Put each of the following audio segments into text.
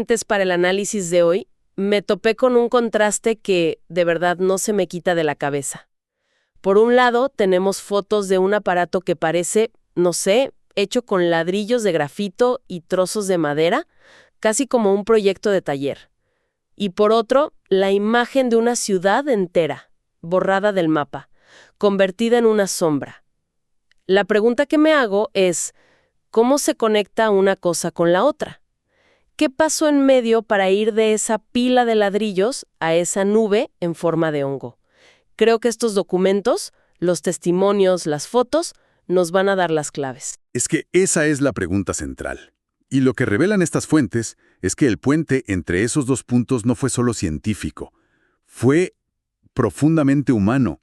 Antes, para el análisis de hoy, me topé con un contraste que de verdad no se me quita de la cabeza. Por un lado, tenemos fotos de un aparato que parece, no sé, hecho con ladrillos de grafito y trozos de madera, casi como un proyecto de taller. Y por otro, la imagen de una ciudad entera, borrada del mapa, convertida en una sombra. La pregunta que me hago es, ¿cómo se conecta una cosa con la otra? ¿Qué pasó en medio para ir de esa pila de ladrillos a esa nube en forma de hongo? Creo que estos documentos, los testimonios, las fotos, nos van a dar las claves. Es que esa es la pregunta central. Y lo que revelan estas fuentes es que el puente entre esos dos puntos no fue solo científico, fue profundamente humano.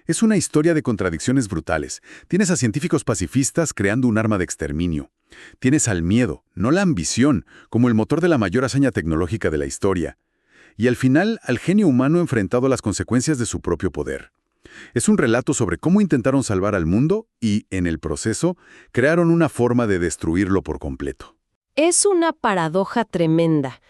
Es una historia de contradicciones brutales. Tienes a científicos pacifistas creando un arma de exterminio. Tienes al miedo, no la ambición, como el motor de la mayor hazaña tecnológica de la historia. Y al final, al genio humano enfrentado a las consecuencias de su propio poder. Es un relato sobre cómo intentaron salvar al mundo y, en el proceso, crearon una forma de destruirlo por completo. Es una paradoja tremenda.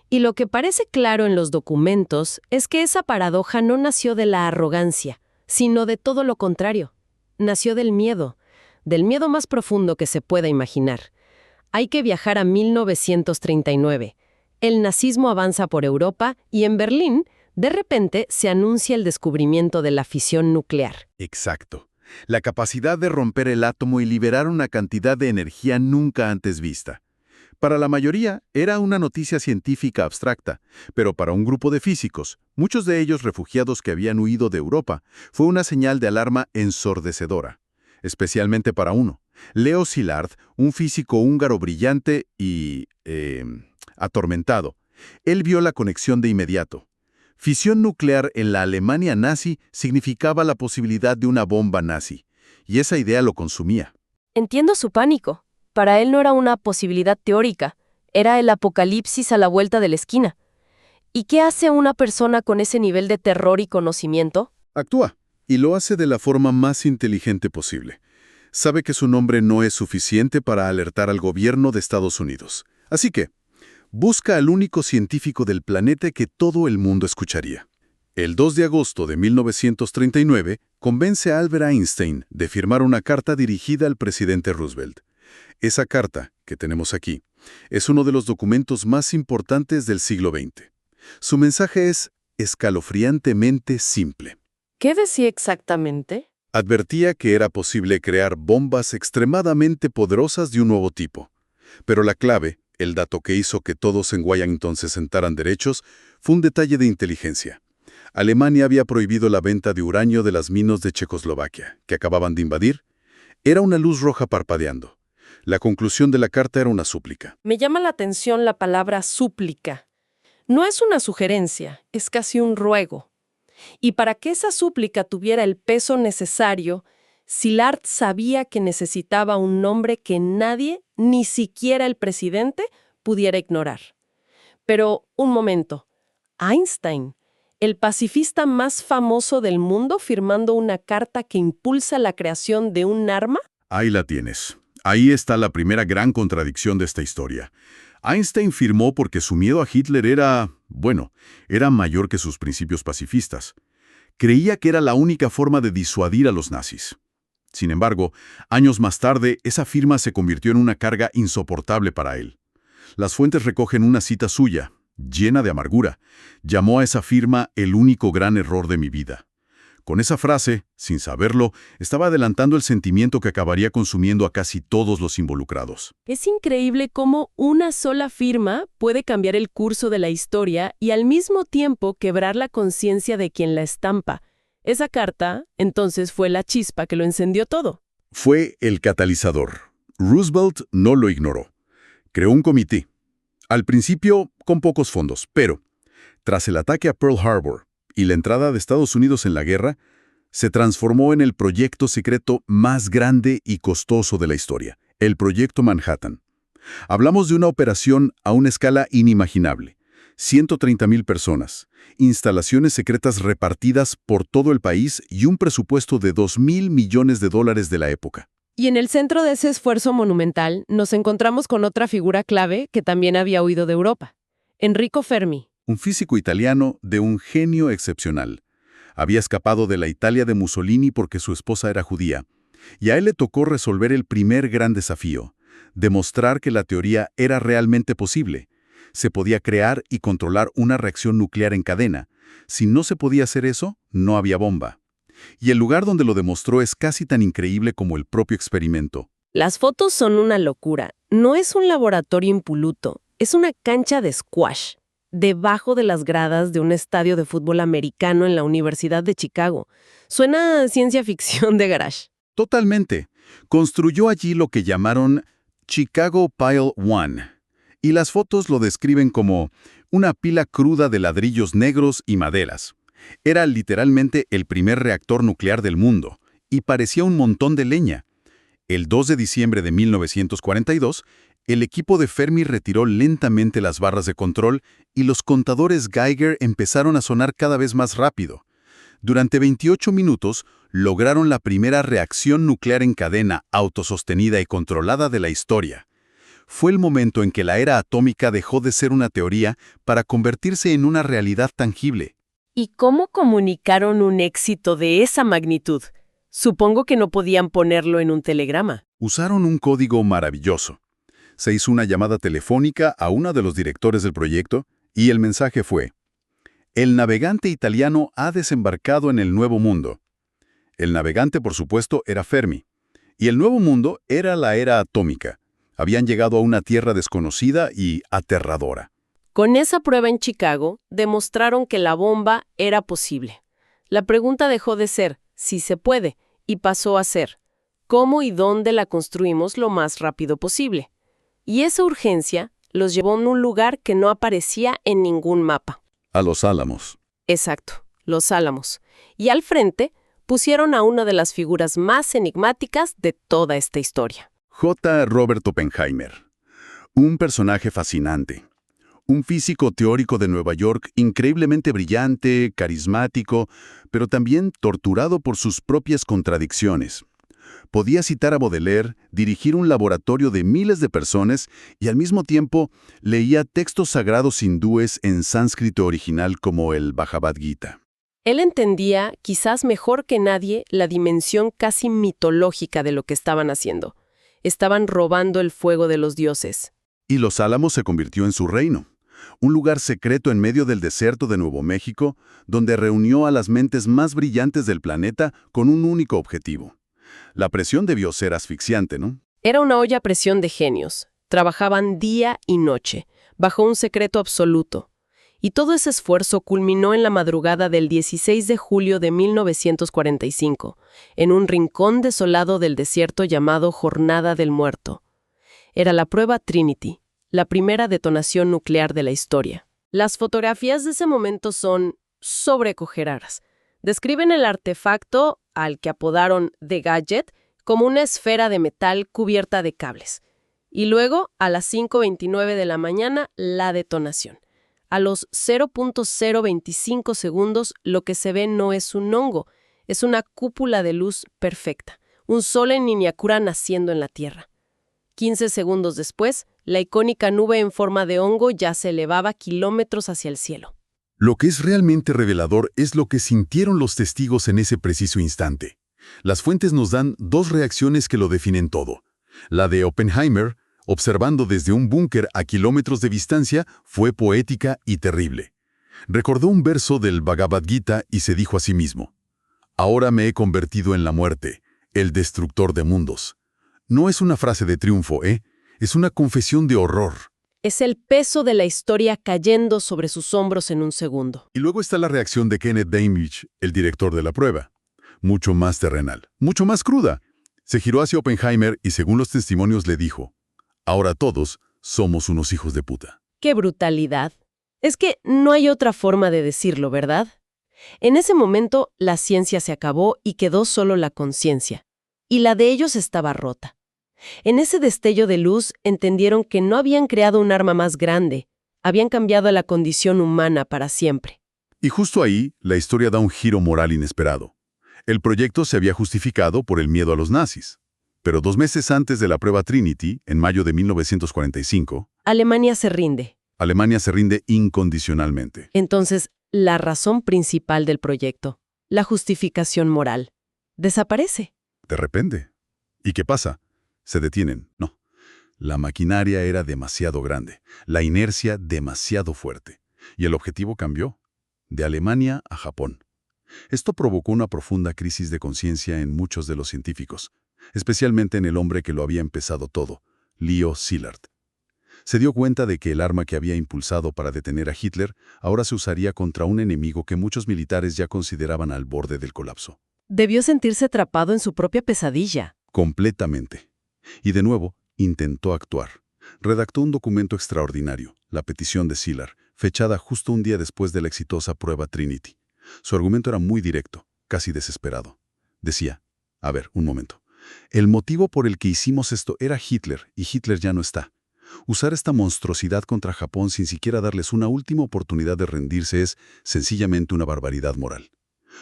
Y lo que parece claro en los documentos es que esa paradoja no nació de la arrogancia, sino de todo lo contrario. Nació del miedo más profundo que se pueda imaginar. Hay que viajar a 1939. El nazismo avanza por Europa y en Berlín, de repente, se anuncia el descubrimiento de la fisión nuclear. Exacto. La capacidad de romper el átomo y liberar una cantidad de energía nunca antes vista. Para la mayoría, era una noticia científica abstracta, pero para un grupo de físicos, muchos de ellos refugiados que habían huido de Europa, fue una señal de alarma ensordecedora. Especialmente para uno, Leo Szilard, un físico húngaro brillante y atormentado. Él vio la conexión de inmediato. Fisión nuclear en la Alemania nazi significaba la posibilidad de una bomba nazi, y esa idea lo consumía. Entiendo su pánico. Para él no era una posibilidad teórica, era el apocalipsis a la vuelta de la esquina. ¿Y qué hace una persona con ese nivel de terror y conocimiento? Actúa, y lo hace de la forma más inteligente posible. Sabe que su nombre no es suficiente para alertar al gobierno de Estados Unidos. Así que, busca al único científico del planeta que todo el mundo escucharía. El 2 de agosto de 1939, convence a Albert Einstein de firmar una carta dirigida al presidente Roosevelt. Esa carta, que tenemos aquí, es uno de los documentos más importantes del siglo XX. Su mensaje es escalofriantemente simple. ¿Qué decía exactamente? Advertía que era posible crear bombas extremadamente poderosas de un nuevo tipo. Pero la clave, el dato que hizo que todos en Washington se sentaran derechos, fue un detalle de inteligencia. Alemania había prohibido la venta de uranio de las minas de Checoslovaquia, que acababan de invadir. Era una luz roja parpadeando. La conclusión de la carta era una súplica. Me llama la atención la palabra súplica. No es una sugerencia, es casi un ruego. Y para que esa súplica tuviera el peso necesario, Szilard sabía que necesitaba un nombre que nadie, ni siquiera el presidente, pudiera ignorar. Pero, un momento, Einstein, el pacifista más famoso del mundo, firmando una carta que impulsa la creación de un arma. Ahí la tienes. Ahí está la primera gran contradicción de esta historia. Einstein firmó porque su miedo a Hitler era mayor que sus principios pacifistas. Creía que era la única forma de disuadir a los nazis. Sin embargo, años más tarde, esa firma se convirtió en una carga insoportable para él. Las fuentes recogen una cita suya, llena de amargura. Llamó a esa firma el único gran error de mi vida. Con esa frase, sin saberlo, estaba adelantando el sentimiento que acabaría consumiendo a casi todos los involucrados. Es increíble cómo una sola firma puede cambiar el curso de la historia y al mismo tiempo quebrar la conciencia de quien la estampa. Esa carta, entonces, fue la chispa que lo encendió todo. Fue el catalizador. Roosevelt no lo ignoró. Creó un comité. Al principio, con pocos fondos, pero, tras el ataque a Pearl Harbor y la entrada de Estados Unidos en la guerra, se transformó en el proyecto secreto más grande y costoso de la historia, el Proyecto Manhattan. Hablamos de una operación a una escala inimaginable. 130,000 personas, instalaciones secretas repartidas por todo el país y un presupuesto de $2,000 millones de la época. Y en el centro de ese esfuerzo monumental nos encontramos con otra figura clave que también había huido de Europa. Enrico Fermi. Un físico italiano de un genio excepcional. Había escapado de la Italia de Mussolini porque su esposa era judía, y a él le tocó resolver el primer gran desafío, demostrar que la teoría era realmente posible. Se podía crear y controlar una reacción nuclear en cadena. Si no se podía hacer eso, no había bomba. Y el lugar donde lo demostró es casi tan increíble como el propio experimento. Las fotos son una locura. No es un laboratorio impoluto, es una cancha de squash, debajo de las gradas de un estadio de fútbol americano en la Universidad de Chicago. Suena a ciencia ficción de garage. Totalmente. Construyó allí lo que llamaron Chicago Pile One, y las fotos lo describen como una pila cruda de ladrillos negros y maderas. Era literalmente el primer reactor nuclear del mundo, y parecía un montón de leña. El 2 de diciembre de 1942, el equipo de Fermi retiró lentamente las barras de control y los contadores Geiger empezaron a sonar cada vez más rápido. Durante 28 minutos, lograron la primera reacción nuclear en cadena autosostenida y controlada de la historia. Fue el momento en que la era atómica dejó de ser una teoría para convertirse en una realidad tangible. ¿Y cómo comunicaron un éxito de esa magnitud? Supongo que no podían ponerlo en un telegrama. Usaron un código maravilloso. Se hizo una llamada telefónica a uno de los directores del proyecto y el mensaje fue: el navegante italiano ha desembarcado en el Nuevo Mundo. El navegante, por supuesto, era Fermi. Y el Nuevo Mundo era la era atómica. Habían llegado a una tierra desconocida y aterradora. Con esa prueba en Chicago, demostraron que la bomba era posible. La pregunta dejó de ser si se puede y pasó a ser cómo y dónde la construimos lo más rápido posible. Y esa urgencia los llevó a un lugar que no aparecía en ningún mapa. A Los Álamos. Exacto, Los Álamos. Y al frente pusieron a una de las figuras más enigmáticas de toda esta historia. J. Robert Oppenheimer. Un personaje fascinante. Un físico teórico de Nueva York increíblemente brillante, carismático, pero también torturado por sus propias contradicciones. Podía citar a Baudelaire, dirigir un laboratorio de miles de personas y al mismo tiempo leía textos sagrados hindúes en sánscrito original como el Bhagavad Gita. Él entendía, quizás mejor que nadie, la dimensión casi mitológica de lo que estaban haciendo. Estaban robando el fuego de los dioses. Y Los Álamos se convirtió en su reino. Un lugar secreto en medio del desierto de Nuevo México, donde reunió a las mentes más brillantes del planeta con un único objetivo. La presión debió ser asfixiante, ¿no? Era una olla a presión de genios. Trabajaban día y noche, bajo un secreto absoluto. Y todo ese esfuerzo culminó en la madrugada del 16 de julio de 1945, en un rincón desolado del desierto llamado Jornada del Muerto. Era la prueba Trinity, la primera detonación nuclear de la historia. Las fotografías de ese momento son sobrecogedoras. Describen el artefacto, al que apodaron The Gadget, como una esfera de metal cubierta de cables. Y luego, a las 5:29 de la mañana, la detonación. A los 0.025 segundos, lo que se ve no es un hongo, es una cúpula de luz perfecta, un sol en miniatura naciendo en la Tierra. 15 segundos después, la icónica nube en forma de hongo ya se elevaba kilómetros hacia el cielo. Lo que es realmente revelador es lo que sintieron los testigos en ese preciso instante. Las fuentes nos dan dos reacciones que lo definen todo. La de Oppenheimer, observando desde un búnker a kilómetros de distancia, fue poética y terrible. Recordó un verso del Bhagavad Gita y se dijo a sí mismo: «Ahora me he convertido en la muerte, el destructor de mundos». No es una frase de triunfo, es una confesión de horror. Es el peso de la historia cayendo sobre sus hombros en un segundo. Y luego está la reacción de Kenneth Damich, el director de la prueba. Mucho más terrenal, mucho más cruda. Se giró hacia Oppenheimer y según los testimonios le dijo: «Ahora todos somos unos hijos de puta». ¡Qué brutalidad! Es que no hay otra forma de decirlo, ¿verdad? En ese momento, la ciencia se acabó y quedó solo la conciencia. Y la de ellos estaba rota. En ese destello de luz entendieron que no habían creado un arma más grande, habían cambiado a la condición humana para siempre. Y justo ahí, la historia da un giro moral inesperado. El proyecto se había justificado por el miedo a los nazis. Pero 2 meses antes de la prueba Trinity, en mayo de 1945, Alemania se rinde. Alemania se rinde incondicionalmente. Entonces, la razón principal del proyecto, la justificación moral, desaparece. De repente. ¿Y qué pasa? Se detienen. No. La maquinaria era demasiado grande, la inercia demasiado fuerte. Y el objetivo cambió. De Alemania a Japón. Esto provocó una profunda crisis de conciencia en muchos de los científicos, especialmente en el hombre que lo había empezado todo, Leo Szilard. Se dio cuenta de que el arma que había impulsado para detener a Hitler ahora se usaría contra un enemigo que muchos militares ya consideraban al borde del colapso. Debió sentirse atrapado en su propia pesadilla. Completamente. Y de nuevo, intentó actuar. Redactó un documento extraordinario, la petición de Szilard, fechada justo un día después de la exitosa prueba Trinity. Su argumento era muy directo, casi desesperado. Decía, a ver, un momento. El motivo por el que hicimos esto era Hitler, y Hitler ya no está. Usar esta monstruosidad contra Japón sin siquiera darles una última oportunidad de rendirse es sencillamente una barbaridad moral.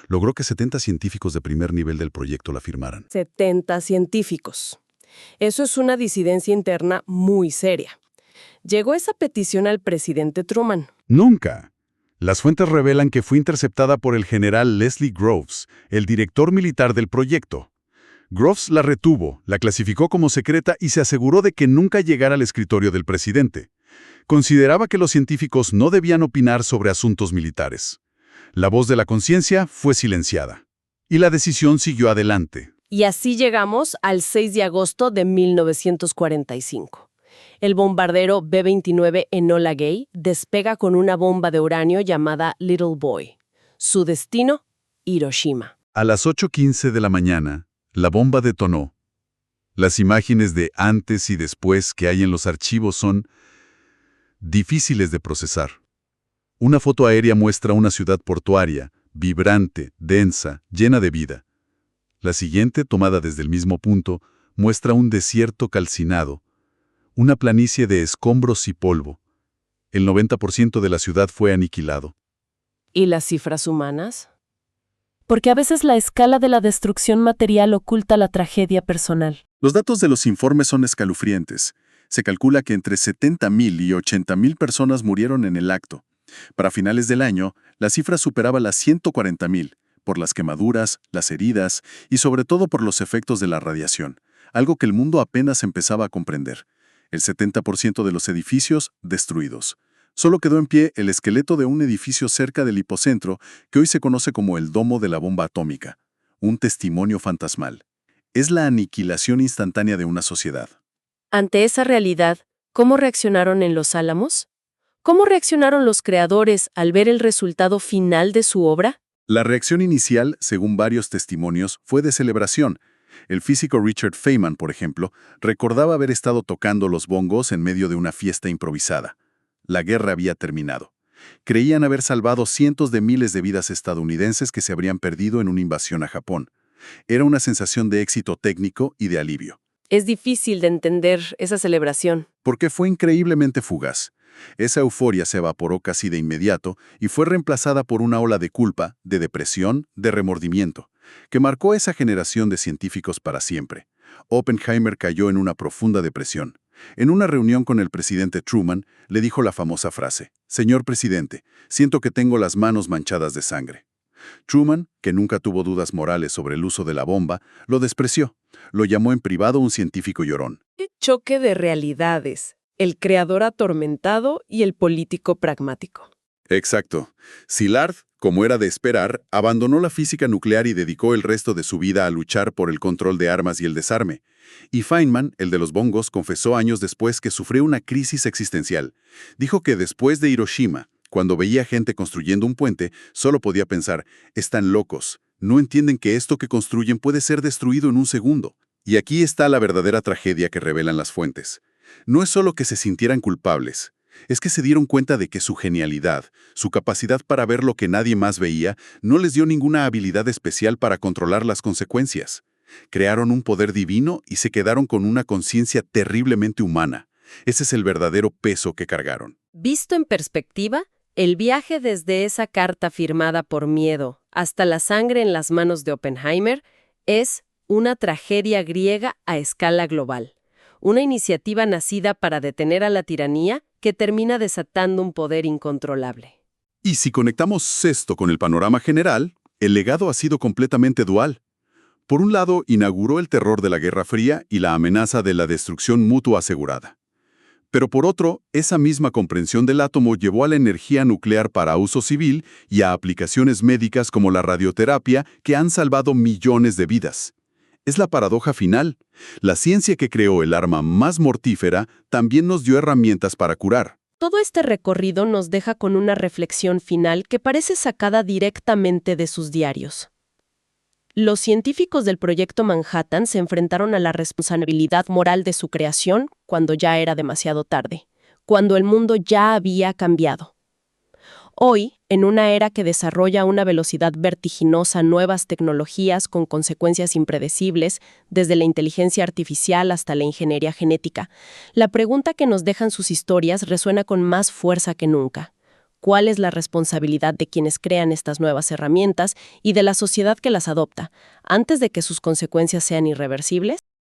Logró que 70 científicos de primer nivel del proyecto la firmaran. 70 científicos. Eso es una disidencia interna muy seria. ¿Llegó esa petición al presidente Truman? Nunca. Las fuentes revelan que fue interceptada por el general Leslie Groves, el director militar del proyecto. Groves la retuvo, la clasificó como secreta y se aseguró de que nunca llegara al escritorio del presidente. Consideraba que los científicos no debían opinar sobre asuntos militares. La voz de la conciencia fue silenciada. Y la decisión siguió adelante. Y así llegamos al 6 de agosto de 1945. El bombardero B-29 Enola Gay despega con una bomba de uranio llamada Little Boy. Su destino, Hiroshima. A las 8:15 de la mañana, la bomba detonó. Las imágenes de antes y después que hay en los archivos son difíciles de procesar. Una foto aérea muestra una ciudad portuaria, vibrante, densa, llena de vida. La siguiente, tomada desde el mismo punto, muestra un desierto calcinado, una planicie de escombros y polvo. El 90% de la ciudad fue aniquilado. ¿Y las cifras humanas? Porque a veces la escala de la destrucción material oculta la tragedia personal. Los datos de los informes son escalofriantes. Se calcula que entre 70.000 y 80.000 personas murieron en el acto. Para finales del año, la cifra superaba las 140.000, por las quemaduras, las heridas y sobre todo por los efectos de la radiación, algo que el mundo apenas empezaba a comprender. El 70% de los edificios destruidos. Solo quedó en pie el esqueleto de un edificio cerca del hipocentro que hoy se conoce como el Domo de la Bomba Atómica. Un testimonio fantasmal. Es la aniquilación instantánea de una sociedad. Ante esa realidad, ¿cómo reaccionaron en Los Álamos? ¿Cómo reaccionaron los creadores al ver el resultado final de su obra? La reacción inicial, según varios testimonios, fue de celebración. El físico Richard Feynman, por ejemplo, recordaba haber estado tocando los bongos en medio de una fiesta improvisada. La guerra había terminado. Creían haber salvado cientos de miles de vidas estadounidenses que se habrían perdido en una invasión a Japón. Era una sensación de éxito técnico y de alivio. Es difícil de entender esa celebración. Porque fue increíblemente fugaz. Esa euforia se evaporó casi de inmediato y fue reemplazada por una ola de culpa, de depresión, de remordimiento, que marcó a esa generación de científicos para siempre. Oppenheimer cayó en una profunda depresión. En una reunión con el presidente Truman, le dijo la famosa frase: «Señor presidente, siento que tengo las manos manchadas de sangre». Truman, que nunca tuvo dudas morales sobre el uso de la bomba, lo despreció. Lo llamó en privado un científico llorón. ¡Qué choque de realidades! El creador atormentado y el político pragmático. Exacto. Szilard, como era de esperar, abandonó la física nuclear y dedicó el resto de su vida a luchar por el control de armas y el desarme. Y Feynman, el de los bongos, confesó años después que sufrió una crisis existencial. Dijo que después de Hiroshima, cuando veía gente construyendo un puente, solo podía pensar: están locos, no entienden que esto que construyen puede ser destruido en un segundo. Y aquí está la verdadera tragedia que revelan las fuentes. No es solo que se sintieran culpables, es que se dieron cuenta de que su genialidad, su capacidad para ver lo que nadie más veía, no les dio ninguna habilidad especial para controlar las consecuencias. Crearon un poder divino y se quedaron con una conciencia terriblemente humana. Ese es el verdadero peso que cargaron. Visto en perspectiva, el viaje desde esa carta firmada por miedo hasta la sangre en las manos de Oppenheimer es una tragedia griega a escala global. Una iniciativa nacida para detener a la tiranía que termina desatando un poder incontrolable. Y si conectamos esto con el panorama general, el legado ha sido completamente dual. Por un lado, inauguró el terror de la Guerra Fría y la amenaza de la destrucción mutua asegurada. Pero por otro, esa misma comprensión del átomo llevó a la energía nuclear para uso civil y a aplicaciones médicas como la radioterapia que han salvado millones de vidas. Es la paradoja final. La ciencia que creó el arma más mortífera también nos dio herramientas para curar. Todo este recorrido nos deja con una reflexión final que parece sacada directamente de sus diarios. Los científicos del Proyecto Manhattan se enfrentaron a la responsabilidad moral de su creación cuando ya era demasiado tarde, cuando el mundo ya había cambiado. Hoy, en una era que desarrolla a una velocidad vertiginosa nuevas tecnologías con consecuencias impredecibles, desde la inteligencia artificial hasta la ingeniería genética, la pregunta que nos dejan sus historias resuena con más fuerza que nunca. ¿Cuál es la responsabilidad de quienes crean estas nuevas herramientas y de la sociedad que las adopta, antes de que sus consecuencias sean irreversibles?